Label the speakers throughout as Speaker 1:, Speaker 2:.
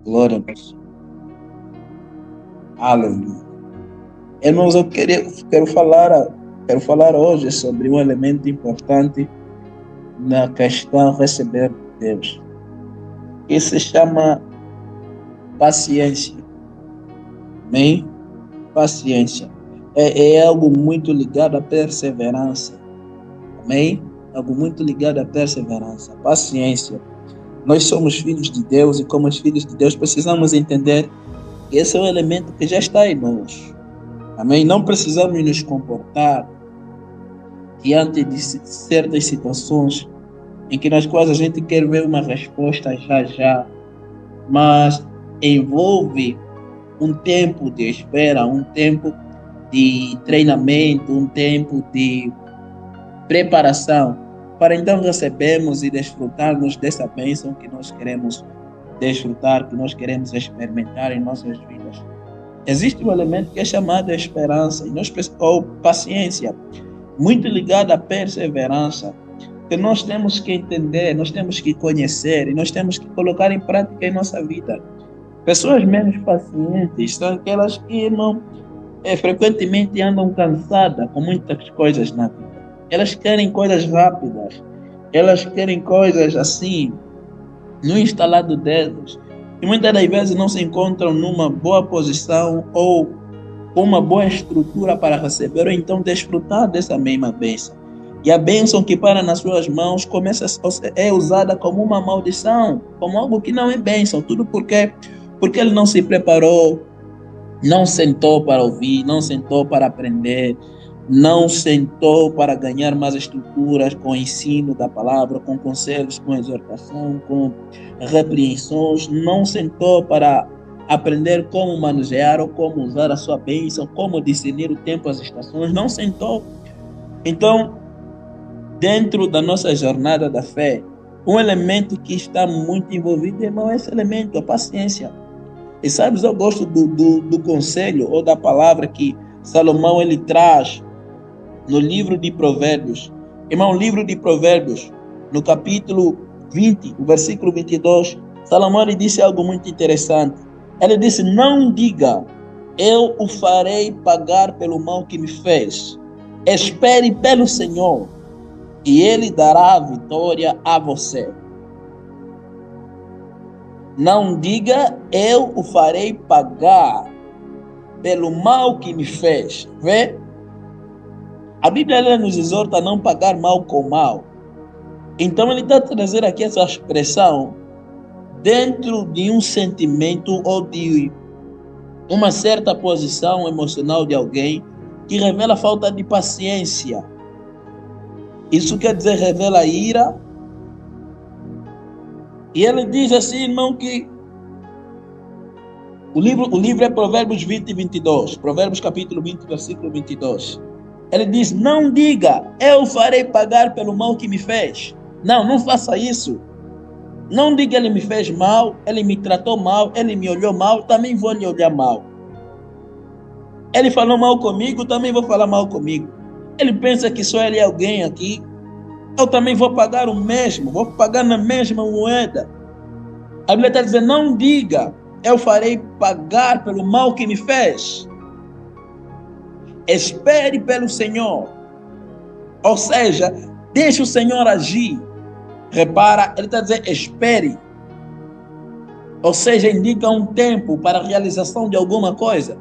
Speaker 1: Glória a Deus. Aleluia. Irmãos, quero falar hoje sobre um elemento importante na questão receber de Deus, que se chama paciência. Amém? Paciência. É algo muito ligado à perseverança. Amém? Algo muito ligado à perseverança. Paciência. Nós somos filhos de Deus e, como os filhos de Deus, precisamos entender que esse é um elemento que já está em nós. Amém? Não precisamos nos comportar diante de certas situações em que nas quais a gente quer ver uma resposta já já, mas envolve um tempo de espera, um tempo de treinamento, um tempo de preparação, para então recebermos e desfrutarmos dessa bênção que nós queremos desfrutar, que nós queremos experimentar em nossas vidas. Existe um elemento que é chamado esperança, ou paciência, muito ligado à perseverança, que nós temos que entender, nós temos que conhecer e nós temos que colocar em prática em nossa vida. Pessoas menos pacientes são aquelas que não frequentemente andam cansadas com muitas coisas na vida. Elas querem coisas rápidas, elas querem coisas assim, no instalar dos dedos, e muitas das vezes não se encontram numa boa posição ou com uma boa estrutura para receber ou então desfrutar dessa mesma bênção. E a bênção que para nas suas mãos é usada como uma maldição, como algo que não é bênção. Tudo porque ele não se preparou, não sentou para ouvir, não sentou para aprender, não sentou para ganhar mais estruturas com o ensino da palavra, com conselhos, com exortação, com repreensões, não sentou para aprender como manusear ou como usar a sua bênção, como discernir o tempo, as estações, não sentou. Então, dentro da nossa jornada da fé, um elemento que está muito envolvido, irmão, é esse elemento, a paciência. E sabes, eu gosto do conselho ou da palavra que Salomão ele traz no livro de Provérbios. Irmão, livro de Provérbios, no capítulo 20, o versículo 22, Salomão ele disse algo muito interessante. Ele disse: não diga, eu o farei pagar pelo mal que me fez. Espere pelo Senhor, e Ele dará a vitória a você. Não diga, eu o farei pagar pelo mal que me fez. Vê? A Bíblia ela nos exorta a não pagar mal com mal. Então ele está trazendo aqui essa expressão dentro de um sentimento ou de uma certa posição emocional de alguém que revela falta de paciência. Isso quer dizer, revela ira. E ele diz assim, irmão, que o livro é Provérbios 20 e 22. Provérbios capítulo 20, versículo 22. Ele diz, não diga, eu farei pagar pelo mal que me fez. Não faça isso. Não diga, ele me fez mal, ele me tratou mal, ele me olhou mal, também vou lhe olhar mal. Ele falou mal comigo, também vou falar mal comigo. Ele pensa que só ele é alguém aqui, eu também vou pagar o mesmo, vou pagar na mesma moeda. A Bíblia está dizendo, não diga, eu farei pagar pelo mal que me fez. Espere pelo Senhor. Ou seja, deixe o Senhor agir. Repara, ele está dizendo, espere. Ou seja, indica um tempo para a realização de alguma coisa.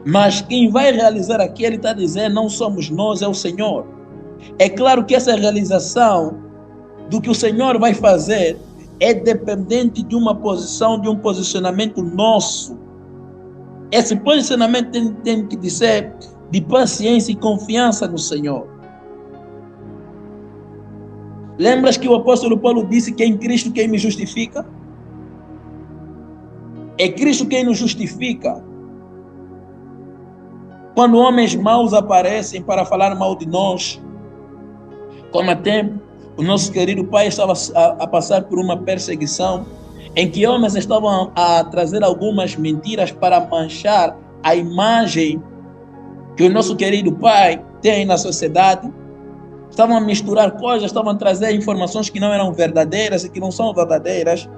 Speaker 1: Mas quem vai realizar aqui, ele está dizendo, não somos nós, é o Senhor. É claro que essa realização do que o Senhor vai fazer é dependente de uma posição, de um posicionamento nosso. Esse posicionamento tem que ser de paciência e confiança no Senhor. Lembras que o apóstolo Paulo disse que é em Cristo quem me justifica? É Cristo quem nos justifica. Quando homens maus aparecem para falar mal de nós, como até o nosso querido pai estava a passar por uma perseguição, em que homens estavam a trazer algumas mentiras para manchar a imagem que o nosso querido pai tem na sociedade, estavam a misturar coisas, estavam a trazer informações que não eram verdadeiras e que não são verdadeiras.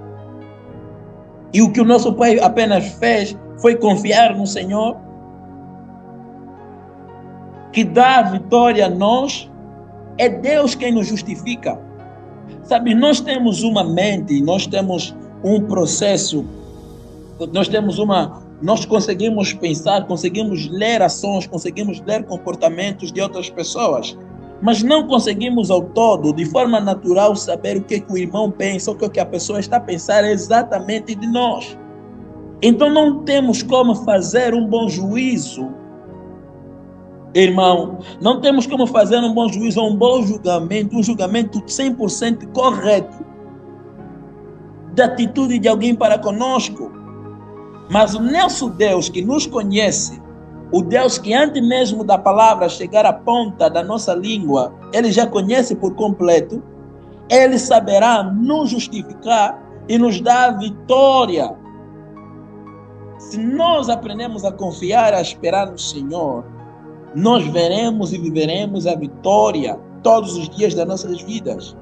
Speaker 1: E o que o nosso pai apenas fez foi confiar no Senhor, que dá a vitória a nós. É Deus quem nos justifica. Sabe, nós temos uma mente, nós temos um processo, nós conseguimos pensar, conseguimos ler ações, conseguimos ler comportamentos de outras pessoas, mas não conseguimos ao todo, de forma natural, saber o que o irmão pensa, o que a pessoa está a pensar exatamente de nós. Então não temos como fazer um bom juízo, irmão, não temos como fazer um bom juízo, um bom julgamento, um julgamento 100% correto da atitude de alguém para conosco. Mas o nosso Deus que nos conhece, o Deus que antes mesmo da palavra chegar à ponta da nossa língua, Ele já conhece por completo, Ele saberá nos justificar e nos dar a vitória. Se nós aprendemos a confiar, a esperar no Senhor, nós veremos e viveremos a vitória todos os dias das nossas vidas.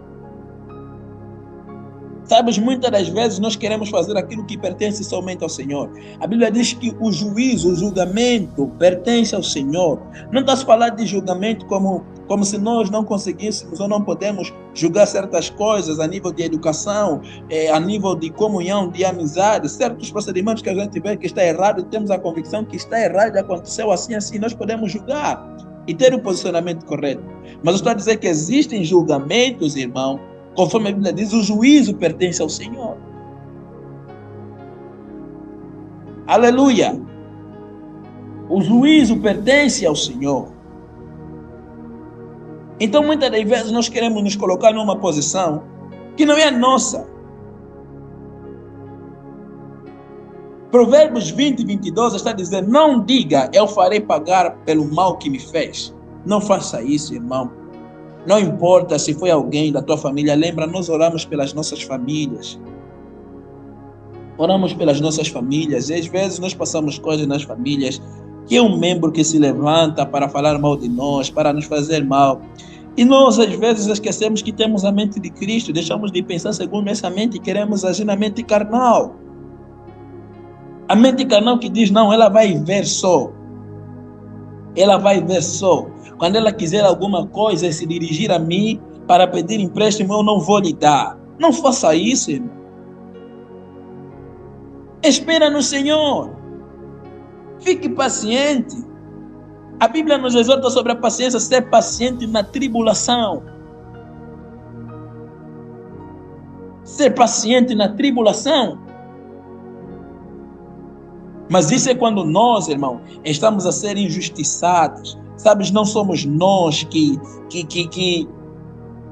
Speaker 1: Sabes, muitas das vezes nós queremos fazer aquilo que pertence somente ao Senhor. A Bíblia diz que o juízo, o julgamento pertence ao Senhor. Não está a falar de julgamento como se nós não conseguíssemos ou não podemos julgar certas coisas a nível de educação, a nível de comunhão, de amizade, certos procedimentos que a gente vê que está errado, temos a convicção que está errado, aconteceu assim, nós podemos julgar e ter o posicionamento correto. Mas eu estou a dizer que existem julgamentos, irmão, conforme a Bíblia diz, o juízo pertence ao Senhor. Aleluia! O juízo pertence ao Senhor. Então, muitas das vezes, nós queremos nos colocar numa posição que não é nossa. Provérbios 20, 22 está dizendo, não diga, eu farei pagar pelo mal que me fez. Não faça isso, irmão. Não importa se foi alguém da tua família, lembra, nós oramos pelas nossas famílias. Oramos pelas nossas famílias e às vezes nós passamos coisas nas famílias que é um membro que se levanta para falar mal de nós, para nos fazer mal. E nós às vezes esquecemos que temos a mente de Cristo, deixamos de pensar segundo essa mente e queremos agir na mente carnal. A mente carnal que diz, não, ela vai ver só. Ela vai ver só. Quando ela quiser alguma coisa e se dirigir a mim para pedir empréstimo, eu não vou lhe dar. Não faça isso, irmão. Espera no Senhor. Fique paciente. A Bíblia nos exorta sobre a paciência, ser paciente na tribulação. Ser paciente na tribulação. Mas isso é quando nós, irmão, estamos a ser injustiçados. Sabes, não somos nós que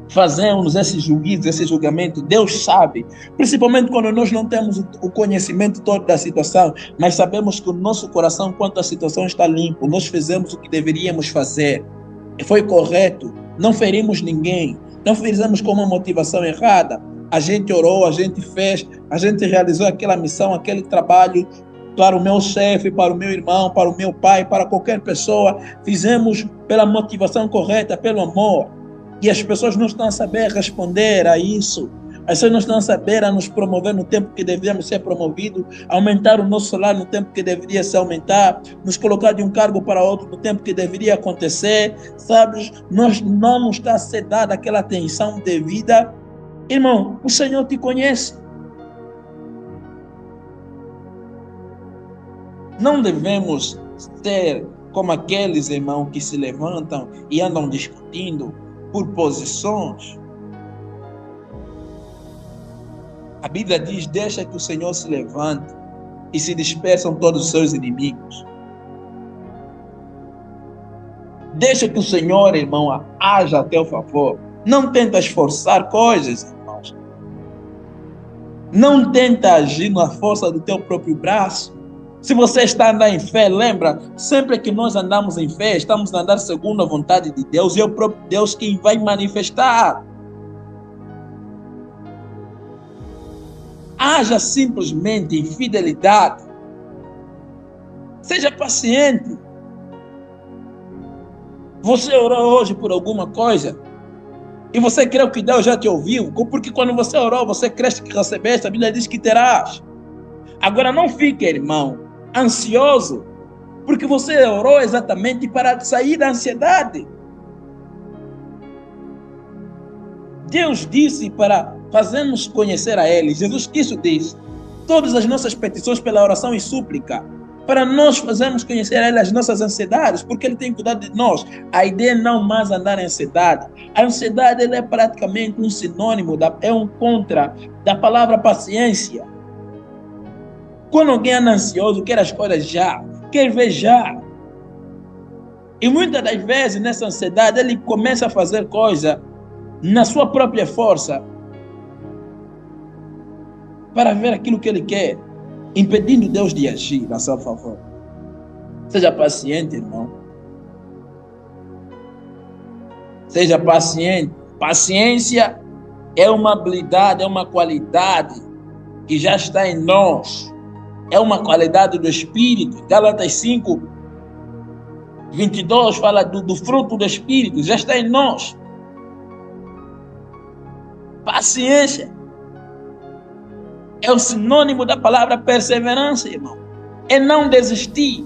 Speaker 1: fazemos esse juízo, esse julgamento. Deus sabe. Principalmente quando nós não temos o conhecimento todo da situação, mas sabemos que o nosso coração, quanto à situação, está limpo. Nós fizemos o que deveríamos fazer. Foi correto. Não ferimos ninguém. Não fizemos com uma motivação errada. A gente orou, a gente fez, a gente realizou aquela missão, aquele trabalho para o meu chefe, para o meu irmão, para o meu pai, para qualquer pessoa. Fizemos pela motivação correta, pelo amor. E as pessoas não estão a saber responder a isso. As pessoas não estão a saber a nos promover no tempo que deveríamos ser promovidos, aumentar o nosso salário no tempo que deveria se aumentar, nos colocar de um cargo para outro no tempo que deveria acontecer. Sabes, nós não nos está a ser dada aquela atenção devida. Irmão, o Senhor te conhece. Não devemos ser como aqueles, irmãos, que se levantam e andam discutindo por posições. A Bíblia diz, deixa que o Senhor se levante e se dispersam todos os seus inimigos. Deixa que o Senhor, irmão, haja a teu favor. Não tenta esforçar coisas, irmãos. Não tenta agir na força do teu próprio braço. Se você está andando em fé, lembra, sempre que nós andamos em fé, estamos a andar segundo a vontade de Deus, e é o próprio Deus quem vai manifestar. Haja simplesmente em fidelidade. Seja paciente. Você orou hoje por alguma coisa e você creu que Deus já te ouviu, porque quando você orou, você crê que recebeste, a Bíblia diz que terás. Agora não fique, irmão, ansioso, porque você orou exatamente para sair da ansiedade. Deus disse para fazermos conhecer a Ele. Jesus Cristo disse: todas as nossas petições pela oração e súplica, para nós fazermos conhecer a Ele as nossas ansiedades, porque Ele tem cuidado de nós. A ideia é não mais andar em ansiedade. A ansiedade ela é praticamente um sinônimo, é um contra da palavra paciência. Quando alguém anda ansioso, quer as coisas já, quer ver já. E muitas das vezes, nessa ansiedade, ele começa a fazer coisa na sua própria força para ver aquilo que ele quer, impedindo Deus de agir a seu favor. Seja paciente, irmão. Seja paciente. Paciência é uma habilidade, é uma qualidade que já está em nós. É uma qualidade do Espírito. Gálatas 5, 22 fala do fruto do Espírito, já está em nós. Paciência é o sinônimo da palavra perseverança, irmão. É não desistir.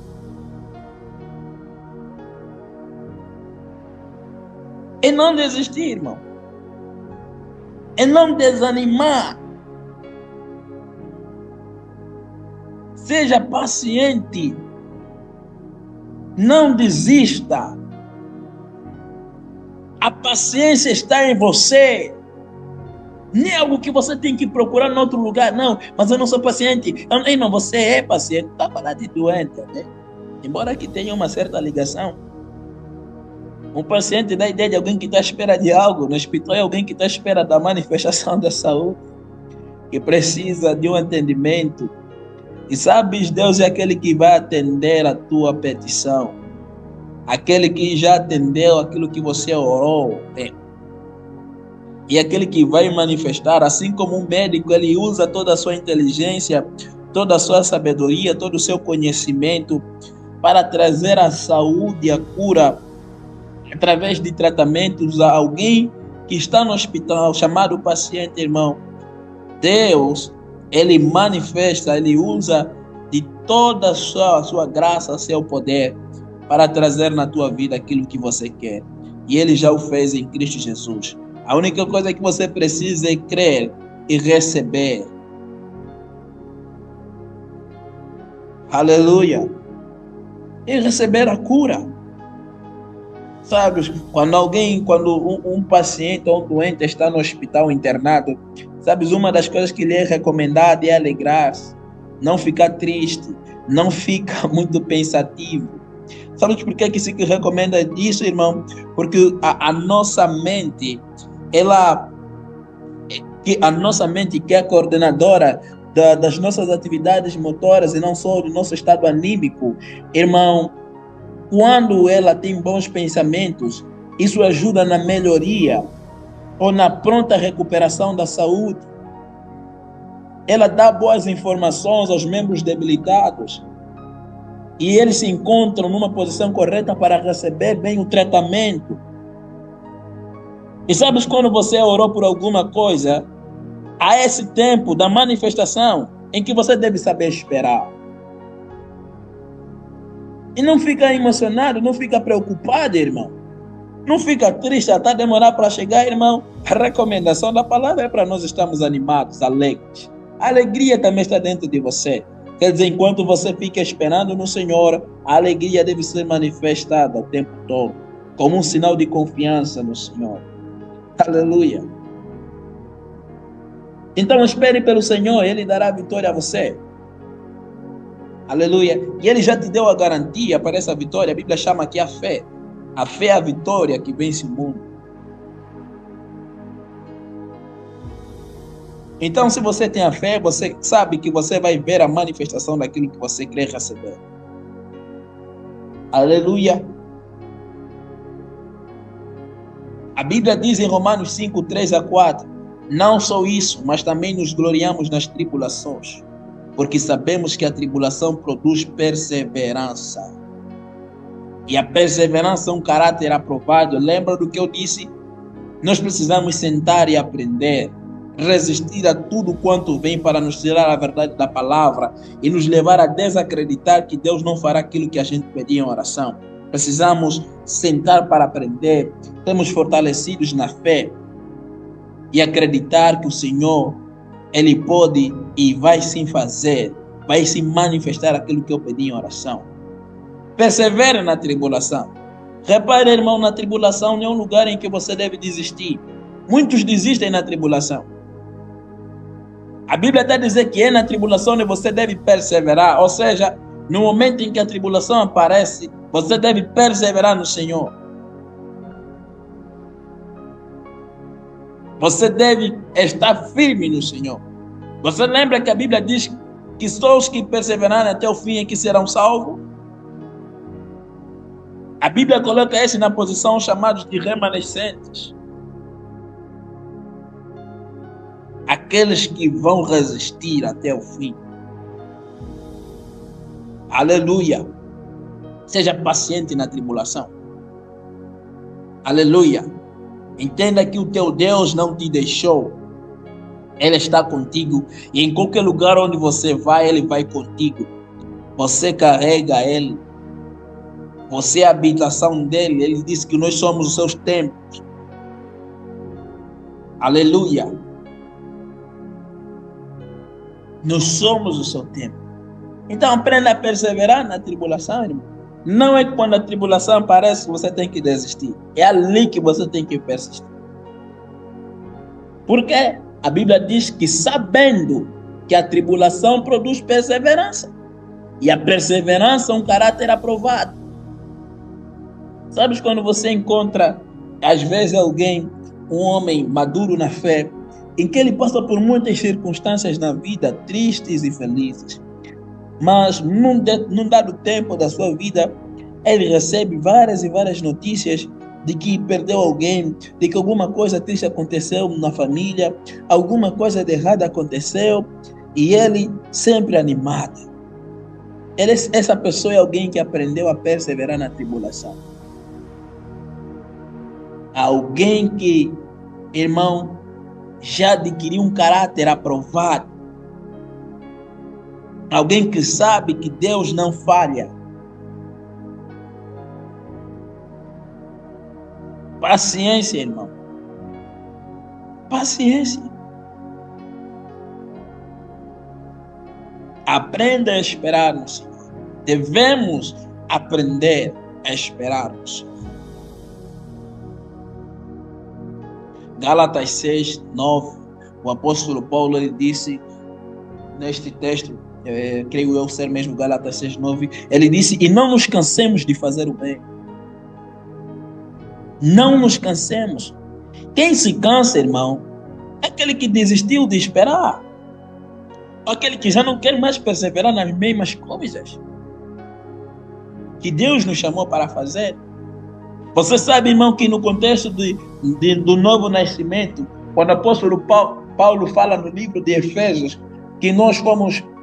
Speaker 1: É não desistir, irmão. É não desanimar. Seja paciente. Não desista. A paciência está em você. Não é algo que você tem que procurar em outro lugar, não. Mas eu não sou paciente. Não, você é paciente. Está falando de doente, né? Embora que tenha uma certa ligação. Um paciente dá a ideia de alguém que está à espera de algo. No hospital é alguém que está à espera da manifestação da saúde. Que precisa de um entendimento. E sabes, Deus é aquele que vai atender a tua petição. Aquele que já atendeu aquilo que você orou. E aquele que vai manifestar, assim como um médico, ele usa toda a sua inteligência, toda a sua sabedoria, todo o seu conhecimento para trazer a saúde, a cura, através de tratamentos a alguém que está no hospital, chamado paciente, irmão. Deus, ele manifesta, ele usa de toda a sua graça, seu poder, para trazer na tua vida aquilo que você quer. E ele já o fez em Cristo Jesus. A única coisa que você precisa é crer e receber. Aleluia. E receber a cura. Sabe, quando um paciente ou um doente está no hospital internado, sabes, uma das coisas que lhe é recomendada é alegrar-se, não ficar triste, não ficar muito pensativo. Sabe por que se recomenda isso, irmão? Porque a nossa mente, a nossa mente que é a coordenadora das nossas atividades motoras e não só do nosso estado anímico, irmão, quando ela tem bons pensamentos, isso ajuda na melhoria ou na pronta recuperação da saúde. Ela dá boas informações aos membros debilitados e eles se encontram numa posição correta para receber bem o tratamento. E sabes, quando você orou por alguma coisa, há esse tempo da manifestação em que você deve saber esperar. E não fica emocionado, não fica preocupado, irmão. Não fica triste até demorar para chegar, irmão. A recomendação da palavra é para nós estarmos animados, alegres. A alegria também está dentro de você. Quer dizer, enquanto você fica esperando no Senhor, a alegria deve ser manifestada o tempo todo, como um sinal de confiança no Senhor. Aleluia. Então espere pelo Senhor, Ele dará a vitória a você. Aleluia. E Ele já te deu a garantia para essa vitória. A Bíblia chama aqui a fé. A fé é a vitória que vence o mundo. Então, se você tem a fé, você sabe que você vai ver a manifestação daquilo que você quer receber. Aleluia. A Bíblia diz em Romanos 5, 3-4, não só isso, mas também nos gloriamos nas tribulações, porque sabemos que a tribulação produz perseverança. E a perseverança é um caráter aprovado. Lembra do que eu disse? Nós precisamos sentar e aprender. resistir a tudo quanto vem para nos tirar a verdade da palavra e nos levar a desacreditar que Deus não fará aquilo que a gente pedia em oração. Precisamos sentar para aprender, sermos fortalecidos na fé e acreditar que o Senhor, Ele pode e vai sim fazer, vai sim manifestar aquilo que eu pedi em oração. Persevere na tribulação. Repare, irmão, na tribulação não é um lugar em que você deve desistir. Muitos desistem na tribulação. A Bíblia está dizendo que é na tribulação que você deve perseverar. Ou seja, no momento em que a tribulação aparece, você deve perseverar no Senhor. Você deve estar firme no Senhor. Você lembra que a Bíblia diz que só os que perseverarem até o fim é que serão salvos? A Bíblia coloca esse na posição chamados de remanescentes. Aqueles que vão resistir até o fim. Aleluia. Seja paciente na tribulação. Aleluia. Entenda que o teu Deus não te deixou. Ele está contigo. E em qualquer lugar onde você vai, Ele vai contigo. Você carrega Ele. Você é a habitação dEle. Ele disse que nós somos os seus templos. Aleluia. Nós somos o seu templo. Então aprenda a perseverar na tribulação, irmão. Não é quando a tribulação aparece que você tem que desistir. É ali que você tem que persistir. Porque a Bíblia diz que sabendo que a tribulação produz perseverança. E a perseverança é um caráter aprovado. Sabes quando você encontra, às vezes, alguém, um homem maduro na fé, em que ele passa por muitas circunstâncias na vida, tristes e felizes. Mas num dado tempo da sua vida, ele recebe várias e várias notícias de que perdeu alguém, de que alguma coisa triste aconteceu na família, alguma coisa de errada aconteceu, e ele sempre animado. Essa pessoa é alguém que aprendeu a perseverar na tribulação. Alguém que, irmão, já adquiriu um caráter aprovado. Alguém que sabe que Deus não falha. Paciência, irmão. Paciência. Aprenda a esperar no Senhor. Devemos aprender a esperar no Senhor. Gálatas 6, 9. O apóstolo Paulo ele disse neste texto, creio eu ser mesmo Gálatas 6, 9, ele disse: e não nos cansemos de fazer o bem. Não nos cansemos. Quem se cansa, irmão, é aquele que desistiu de esperar. Aquele que já não quer mais perseverar nas mesmas coisas que Deus nos chamou para fazer. Você sabe, irmão, que no contexto do novo nascimento, quando o apóstolo Paulo fala no livro de Efésios, que nós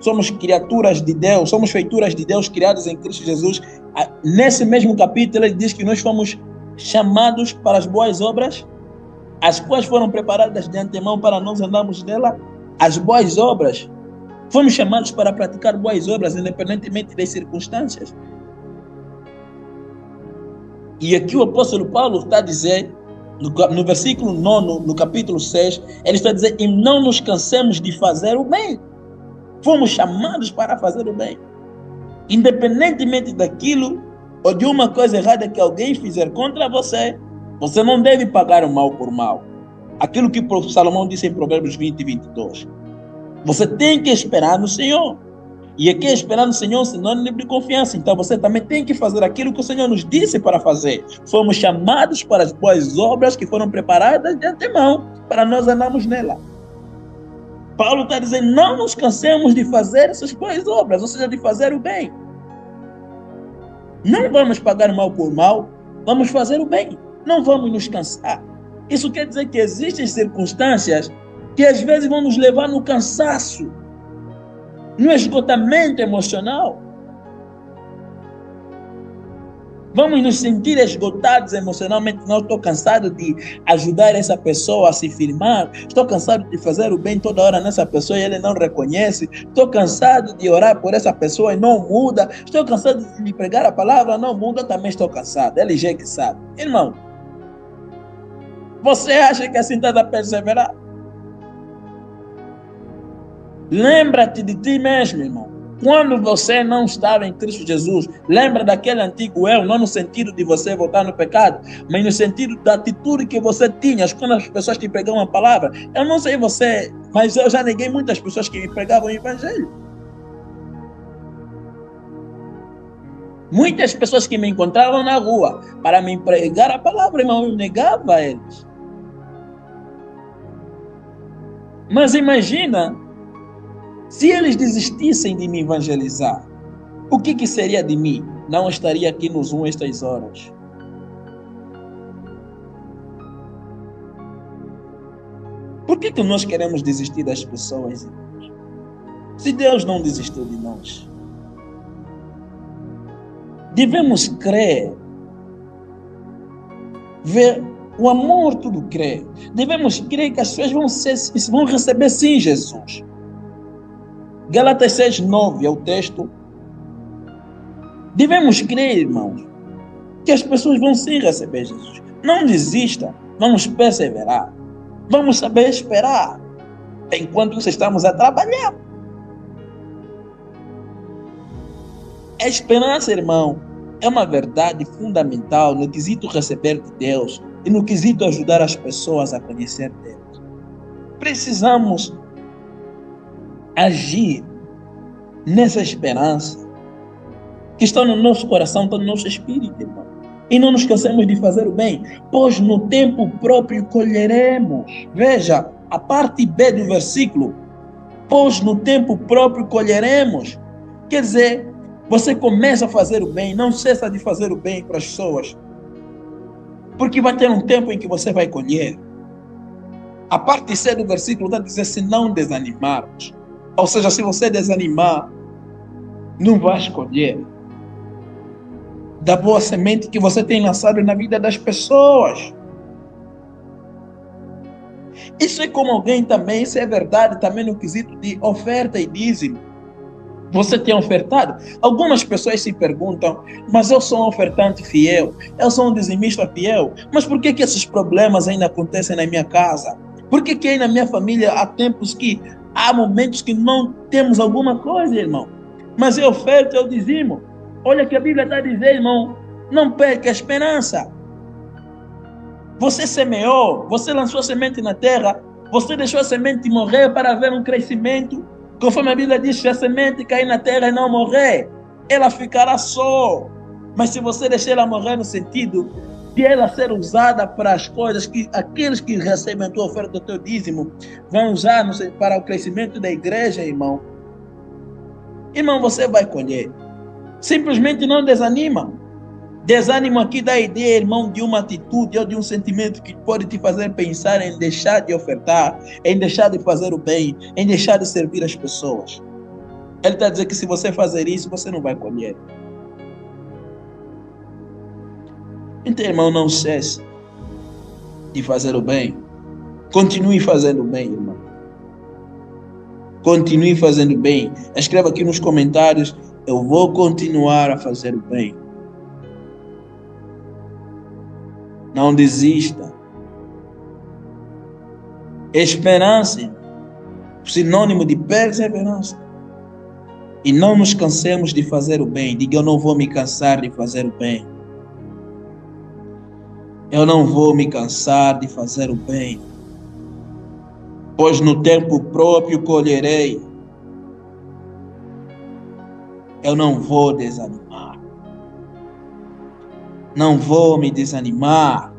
Speaker 1: somos criaturas de Deus, somos feituras de Deus criadas em Cristo Jesus, nesse mesmo capítulo ele diz que nós fomos chamados para as boas obras, as quais foram preparadas de antemão para nós andarmos nela. As boas obras, fomos chamados para praticar boas obras, independentemente das circunstâncias. E aqui o apóstolo Paulo está dizendo, no versículo 9, no capítulo 6, ele está dizendo: e não nos cansemos de fazer o bem. Fomos chamados para fazer o bem. Independentemente daquilo ou de uma coisa errada que alguém fizer contra você, você não deve pagar o mal por mal. Aquilo que o Salomão disse em Provérbios 20 e 22. Você tem que esperar no Senhor. E aqui esperar no Senhor é sinônimo de confiança. Então você também tem que fazer aquilo que o Senhor nos disse para fazer. Fomos chamados para as boas obras que foram preparadas de antemão para nós andarmos nela. Paulo está dizendo: não nos cansemos de fazer essas boas obras, ou seja, de fazer o bem. Não vamos pagar mal por mal, vamos fazer o bem. Não vamos nos cansar. Isso quer dizer que existem circunstâncias que às vezes vão nos levar no cansaço, no esgotamento emocional. Vamos nos sentir esgotados emocionalmente. Não, estou cansado de ajudar essa pessoa a se firmar. Estou cansado de fazer o bem toda hora nessa pessoa e ele não reconhece. Estou cansado de orar por essa pessoa e não muda. Estou cansado de lhe pregar a palavra, não muda. Eu também estou cansado. Ele já é que sabe. Irmão, você acha que assim está a perseverar? Lembra-te de ti mesmo, irmão. Quando você não estava em Cristo Jesus, lembra daquele antigo eu, não no sentido de você voltar no pecado, mas no sentido da atitude que você tinha quando as pessoas te pregavam a palavra. Eu não sei você, mas eu já neguei muitas pessoas que me pregavam o evangelho. Muitas pessoas que me encontravam na rua para me pregar a palavra, irmão, eu negava a eles. Mas imagina, se eles desistissem de me evangelizar, o que seria de mim? Não estaria aqui no Zoom estas horas. Por que nós queremos desistir das pessoas? Se Deus não desistiu de nós, devemos crer, ver o amor tudo crê. Devemos crer que as pessoas vão receber sim Jesus. Gálatas 6:9 é o texto. Devemos crer, irmãos, que as pessoas vão sim receber Jesus. Não desista, vamos perseverar. Vamos saber esperar enquanto estamos a trabalhar. A esperança, irmão, é uma verdade fundamental no quesito receber de Deus e no quesito ajudar as pessoas a conhecer Deus. Precisamos agir nessa esperança que está no nosso coração, está no nosso espírito, irmão. E não nos cansemos de fazer o bem, pois no tempo próprio colheremos. Veja, a parte B do versículo, pois no tempo próprio colheremos. Quer dizer, você começa a fazer o bem, não cessa de fazer o bem para as pessoas, porque vai ter um tempo em que você vai colher. A parte C do versículo está a dizer, se não desanimarmos. Ou seja, se você desanimar, não vai colher da boa semente que você tem lançado na vida das pessoas. Isso é como alguém também, isso é verdade também no quesito de oferta e dízimo. Você tem ofertado? Algumas pessoas se perguntam, mas eu sou um ofertante fiel, eu sou um dizimista fiel, mas por que esses problemas ainda acontecem na minha casa? Por que aí na minha família há momentos que não temos alguma coisa, irmão? Mas eu oferto, eu dizimo. Olha que a Bíblia está a dizer, irmão, não perca a esperança. Você semeou, você lançou a semente na terra, você deixou a semente morrer para haver um crescimento. Conforme a Bíblia diz, se a semente cair na terra e não morrer, ela ficará só. Mas se você deixar ela morrer no sentido de ela ser usada para as coisas que aqueles que recebem a tua oferta do teu dízimo vão usar para o crescimento da igreja, irmão. Irmão, você vai colher. Simplesmente não desanima. Desânimo aqui dá a ideia, irmão, de uma atitude ou de um sentimento que pode te fazer pensar em deixar de ofertar, em deixar de fazer o bem, em deixar de servir as pessoas. Ele está dizendo que se você fazer isso, você não vai colher. Então, irmão, não cesse de fazer o bem. Continue fazendo o bem, irmão. Continue fazendo o bem. Escreva aqui nos comentários, eu vou continuar a fazer o bem. Não desista. Esperança, sinônimo de perseverança. E não nos cansemos de fazer o bem. Diga, eu não vou me cansar de fazer o bem. Eu não vou me cansar de fazer o bem. Pois no tempo próprio colherei. Eu não vou desanimar. Não vou me desanimar.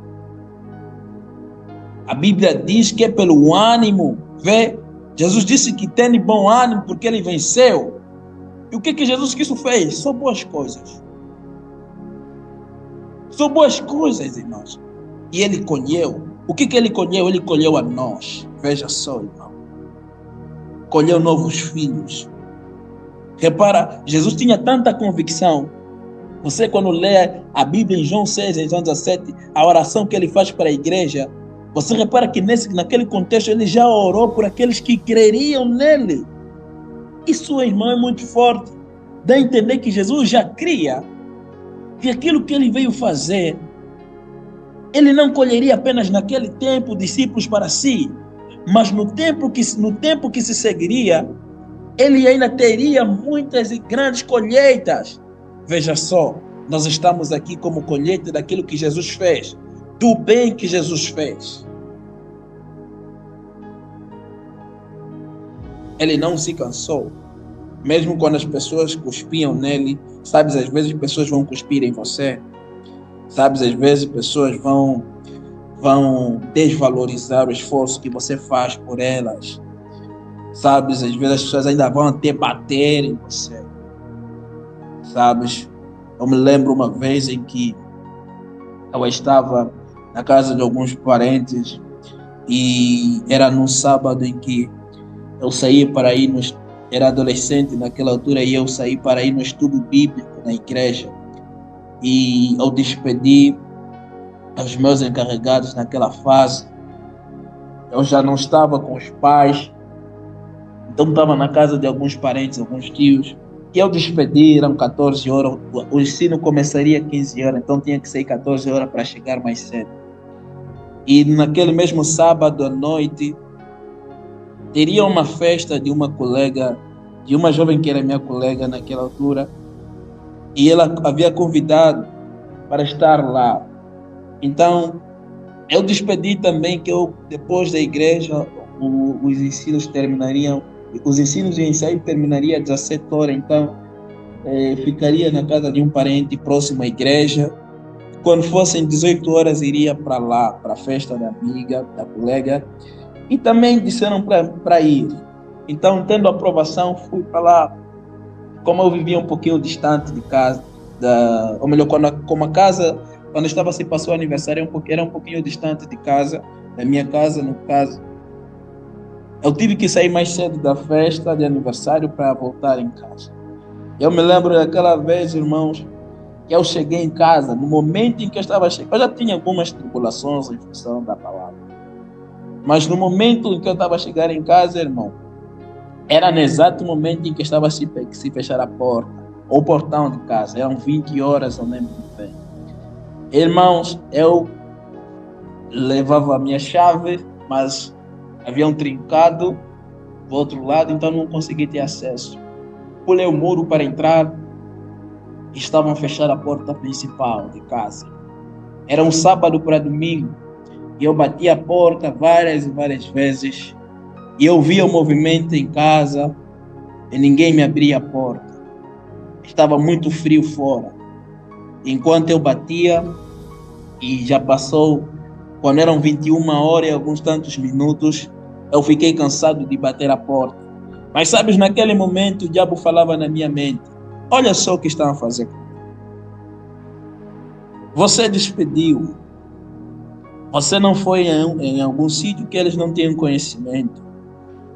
Speaker 1: A Bíblia diz que é pelo ânimo. Vê? Jesus disse que tem bom ânimo porque ele venceu. E o que Jesus Cristo fez? Só boas coisas. Só boas coisas, irmãos. E ele colheu. O que ele colheu? Ele colheu a nós. Veja só, irmão. Colheu novos filhos. Repara, Jesus tinha tanta convicção. Você, quando lê a Bíblia em João 6, em João 17, a oração que ele faz para a igreja, você repara que naquele contexto ele já orou por aqueles que creriam nele. Isso, irmão, é muito forte. Dá a entender que Jesus já cria que aquilo que ele veio fazer, ele não colheria apenas naquele tempo discípulos para si, mas no tempo que se seguiria, ele ainda teria muitas e grandes colheitas. Veja só, nós estamos aqui como colheita daquilo que Jesus fez, do bem que Jesus fez. Ele não se cansou, mesmo quando as pessoas cuspiam nele. Sabes, às vezes as pessoas vão cuspir em você. Sabes, às vezes as pessoas vão desvalorizar o esforço que você faz por elas. Sabes, às vezes as pessoas ainda vão até bater em você. Sabes, eu me lembro uma vez em que eu estava na casa de alguns parentes e era num sábado em que eu saí para ir era adolescente naquela altura e eu saí para ir no estudo bíblico na igreja. E eu despedi os meus encarregados naquela fase. Eu já não estava com os pais, então estava na casa de alguns parentes, alguns tios. E eu despedi, eram 14 horas, o ensino começaria 15 horas, então tinha que sair 14 horas para chegar mais cedo. E naquele mesmo sábado à noite, teria uma festa de uma colega, de uma jovem que era minha colega naquela altura, e ela havia convidado para estar lá. Então, eu despedi também que eu, depois da igreja, os ensinos terminariam, os ensinos e ensaio terminaria às 17 horas, então ficaria na casa de um parente próximo à igreja. Quando fossem 18 horas, iria para lá, para a festa da amiga, da colega, e também disseram para ir. Então, tendo aprovação, fui para lá. Como eu vivia um pouquinho distante de casa, ou melhor, como a casa, quando estava se passou o aniversário, era um pouquinho distante de casa, da minha casa, no caso. Eu tive que sair mais cedo da festa de aniversário para voltar em casa. Eu me lembro daquela vez, irmãos, que eu cheguei em casa, no momento em que eu estava chegando, eu já tinha algumas tribulações em função da palavra. Mas no momento em que eu estava a chegar em casa, irmão, era no exato momento em que estava a se fechar a porta, o portão de casa. Eram 20 horas, eu lembro bem. Irmãos, eu levava a minha chave, mas havia um trincado do outro lado, então não consegui ter acesso. Pulei o muro para entrar, estavam a fechar a porta principal de casa. Era um sábado para domingo, e eu bati a porta várias e várias vezes, e eu via o movimento em casa, e ninguém me abria a porta. Estava muito frio fora. Enquanto eu batia, e já passou, quando eram 21 horas e alguns tantos minutos, eu fiquei cansado de bater a porta. Mas sabes, naquele momento o diabo falava na minha mente: olha só o que estão a fazer. Você despediu. Você não foi em algum sítio que eles não tinham conhecimento.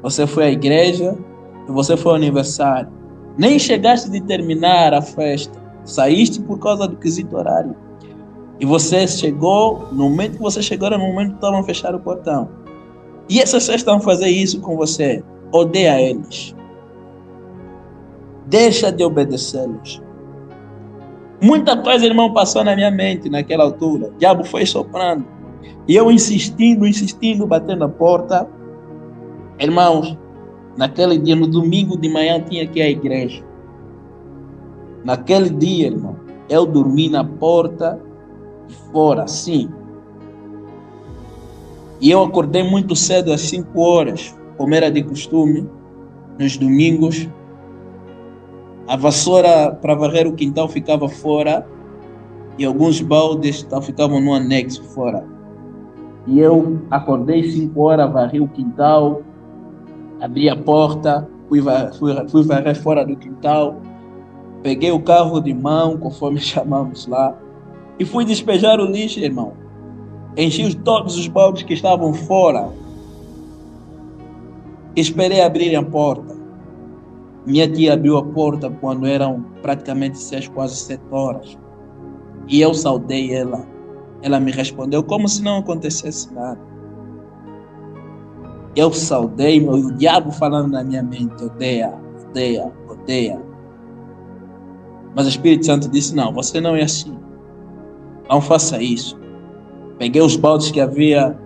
Speaker 1: Você foi à igreja e você foi ao aniversário. Nem chegaste de terminar a festa. Saíste por causa do quesito horário. E você chegou, no momento que você chegou, era no momento que estavam a fechar o portão. E essas pessoas estão a fazer isso com você. Odeia eles. Deixa de obedecê-los. Muita coisa, irmão, passou na minha mente naquela altura. O diabo foi soprando. E eu insistindo, batendo a porta. Irmãos, naquele dia, no domingo de manhã, tinha que ir à igreja. Naquele dia, irmão, eu dormi na porta de fora, sim. E eu acordei muito cedo, às 5 horas, como era de costume, nos domingos. A vassoura para varrer o quintal ficava fora e alguns baldes ficavam no anexo fora. E eu acordei 5 horas, varri o quintal, abri a porta, fui varrer fora do quintal, peguei o carro de mão, conforme chamamos lá, e fui despejar o lixo, irmão. Enchi todos os baldes que estavam fora. Esperei abrir a porta. Minha tia abriu a porta quando eram praticamente 6, quase 7 horas. E eu saudei ela. Ela me respondeu como se não acontecesse nada. Eu saudei, e o diabo falando na minha mente, odeia, odeia, odeia. Mas o Espírito Santo disse, não, você não é assim. Não faça isso. Peguei os baldes que havia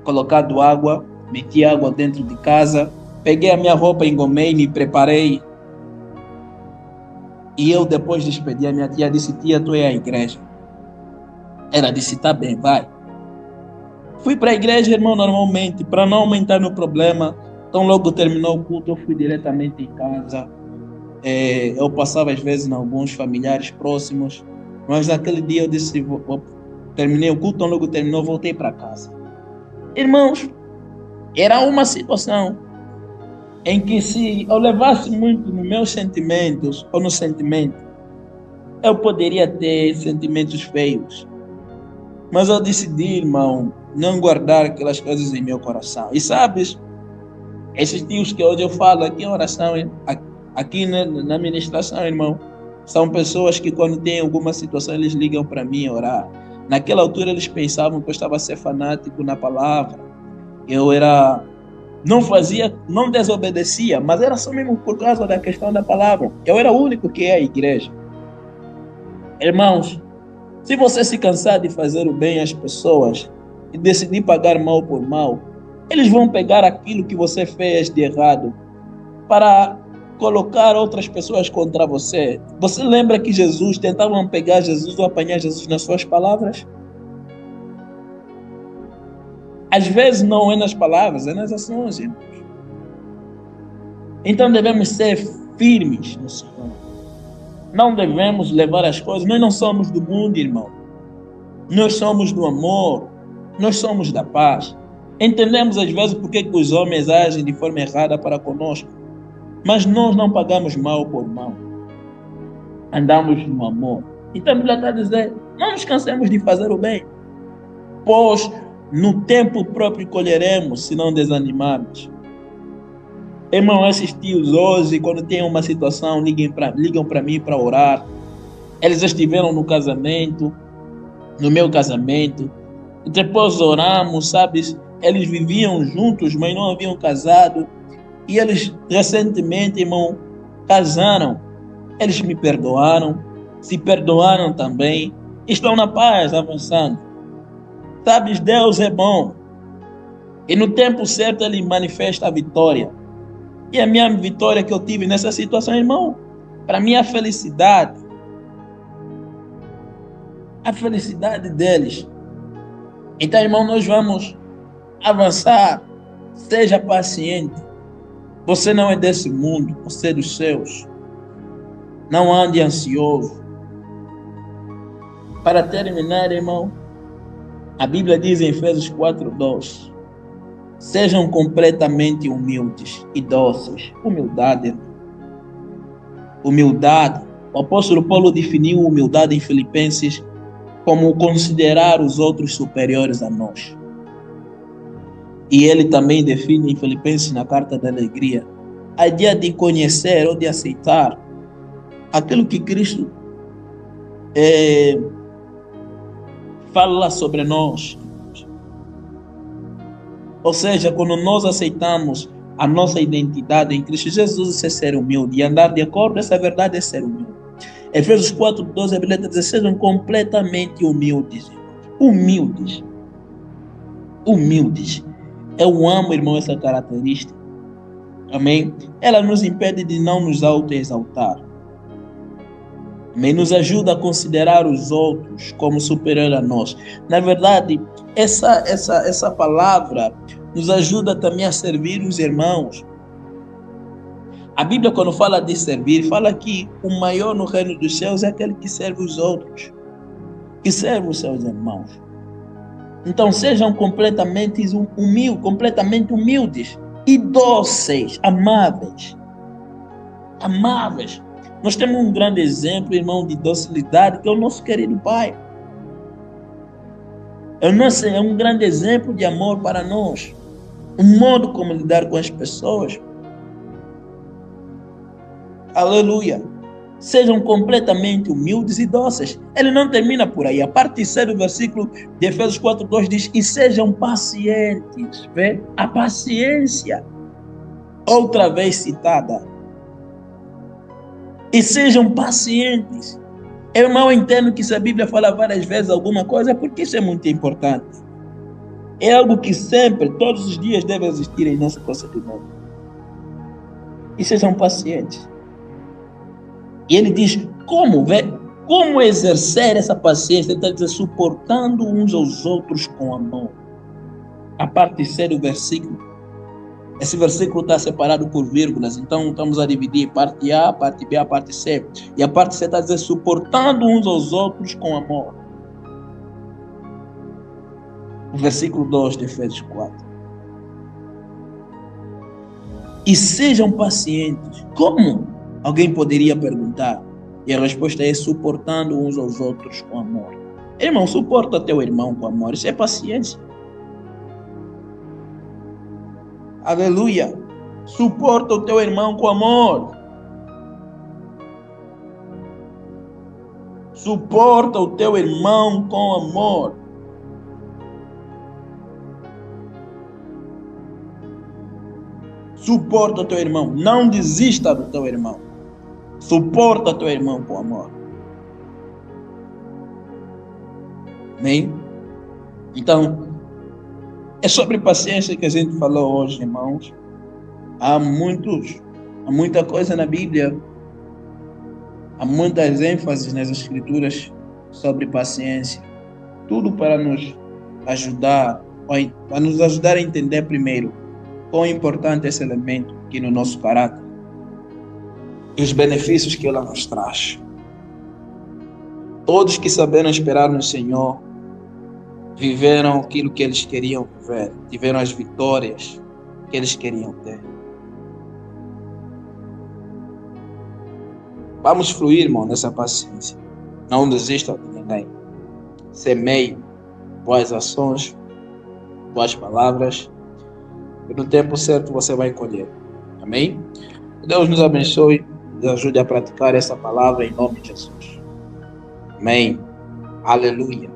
Speaker 1: colocado água, meti água dentro de casa, peguei a minha roupa, engomei, me preparei. E eu depois despedi a minha tia, disse, tia, tu é a igreja. Ela disse, tá bem, vai. Fui para a igreja, irmão, normalmente, para não aumentar no problema. Então logo terminou o culto, eu fui diretamente em casa. Eu passava às vezes em alguns familiares próximos, mas naquele dia eu disse, terminei o culto, então logo terminou, voltei para casa. Irmãos, era uma situação em que se eu levasse muito nos meus sentimentos ou no sentimento, eu poderia ter sentimentos feios. Mas eu decidi, irmão, não guardar aquelas coisas em meu coração. E sabes, esses tios que hoje eu falo aqui em oração, aqui na ministração, irmão, são pessoas que quando tem alguma situação eles ligam para mim orar. Naquela altura eles pensavam que eu estava a ser fanático na palavra. Eu era, não fazia, não desobedecia, mas era só mesmo por causa da questão da palavra. Eu era o único que ia à igreja. Irmãos, se você se cansar de fazer o bem às pessoas e decidir pagar mal por mal, eles vão pegar aquilo que você fez de errado para colocar outras pessoas contra você. Você lembra que Jesus, tentavam pegar Jesus ou apanhar Jesus nas suas palavras? Às vezes não é nas palavras, é nas ações, irmãos. Então devemos ser firmes no Senhor. Não devemos levar as coisas. Nós não somos do mundo, irmão. Nós somos do amor. Nós somos da paz. Entendemos às vezes por que os homens agem de forma errada para conosco. Mas nós não pagamos mal por mal. Andamos no amor. Então a Bíblia está a dizer, não nos cansemos de fazer o bem. Pois no tempo próprio colheremos, se não desanimarmos. Irmão, esses tios hoje, quando tem uma situação, ligam para mim para orar. Eles estiveram no casamento, no meu casamento. Depois oramos, sabes? Eles viviam juntos, mas não haviam casado. E eles recentemente, irmão, casaram. Eles me perdoaram, se perdoaram também. Estão na paz, avançando. Sabes, Deus é bom. E no tempo certo Ele manifesta a vitória. E a minha vitória que eu tive nessa situação, irmão, para mim a felicidade deles. Então, irmão, nós vamos avançar. Seja paciente. Você não é desse mundo, você é dos seus. Não ande ansioso. Para terminar, irmão, a Bíblia diz em Efésios 4:2, sejam completamente humildes e dóceis. Humildade, irmão. Humildade. O apóstolo Paulo definiu humildade em Filipenses como considerar os outros superiores a nós. E ele também define em Filipenses, na carta da alegria, a ideia de conhecer ou de aceitar aquilo que Cristo fala sobre nós. Ou seja, quando nós aceitamos a nossa identidade em Cristo Jesus, isso é ser humilde. E andar de acordo com essa verdade é ser humilde. Efésios 4:12, a Bíblia diz, sejam completamente humildes. Humildes. Humildes. Eu amo, irmão, essa característica. Amém? Ela nos impede de não nos autoexaltar. Amém? Nos ajuda a considerar os outros como superior a nós. Na verdade, essa palavra nos ajuda também a servir os irmãos. A Bíblia, quando fala de servir, fala que o maior no reino dos céus é aquele que serve os outros, que serve os seus irmãos. Então sejam completamente humildes e dóceis, amáveis. Amáveis. Nós temos um grande exemplo, irmão, de docilidade, que é o nosso querido Pai. É um grande exemplo de amor para nós. O modo como lidar com as pessoas. Aleluia. Sejam completamente humildes e dóceis. Ele não termina por aí. A parte C do versículo de Efésios 4:2 diz: e sejam pacientes. Vê? A paciência. Outra vez citada. E sejam pacientes. Eu não entendo que se a Bíblia fala várias vezes alguma coisa, porque isso é muito importante. É algo que sempre, todos os dias, deve existir em nosso procedimento. E sejam pacientes. E ele diz, como, como exercer essa paciência? Ele está dizendo, suportando uns aos outros com amor. A parte C do versículo. Esse versículo está separado por vírgulas, então estamos a dividir parte A, parte B, a parte C. E a parte C está dizendo, suportando uns aos outros com amor. O versículo 2 de Efésios 4. E sejam pacientes. Como? Alguém poderia perguntar. E a resposta é suportando uns aos outros com amor. Irmão, suporta teu irmão com amor. Isso é paciência. Aleluia. Suporta o teu irmão com amor. Suporta o teu irmão com amor. Suporta o teu irmão. Não desista do teu irmão. Suporta o teu irmão com amor. Amém? Então, é sobre paciência que a gente falou hoje, irmãos. Há muita coisa na Bíblia. Há muitas ênfases nas Escrituras sobre paciência. Tudo para nos ajudar a entender primeiro quão importante é esse elemento aqui no nosso caráter e os benefícios que ela nos traz. Todos que saberam esperar no Senhor viveram aquilo que eles queriam viver, tiveram as vitórias que eles queriam ter. Vamos fluir, irmão, nessa paciência. Não desista de ninguém. Semeie boas ações, boas palavras. E no tempo certo você vai colher. Amém? Deus nos abençoe e ajude a praticar essa palavra em nome de Jesus. Amém. Aleluia.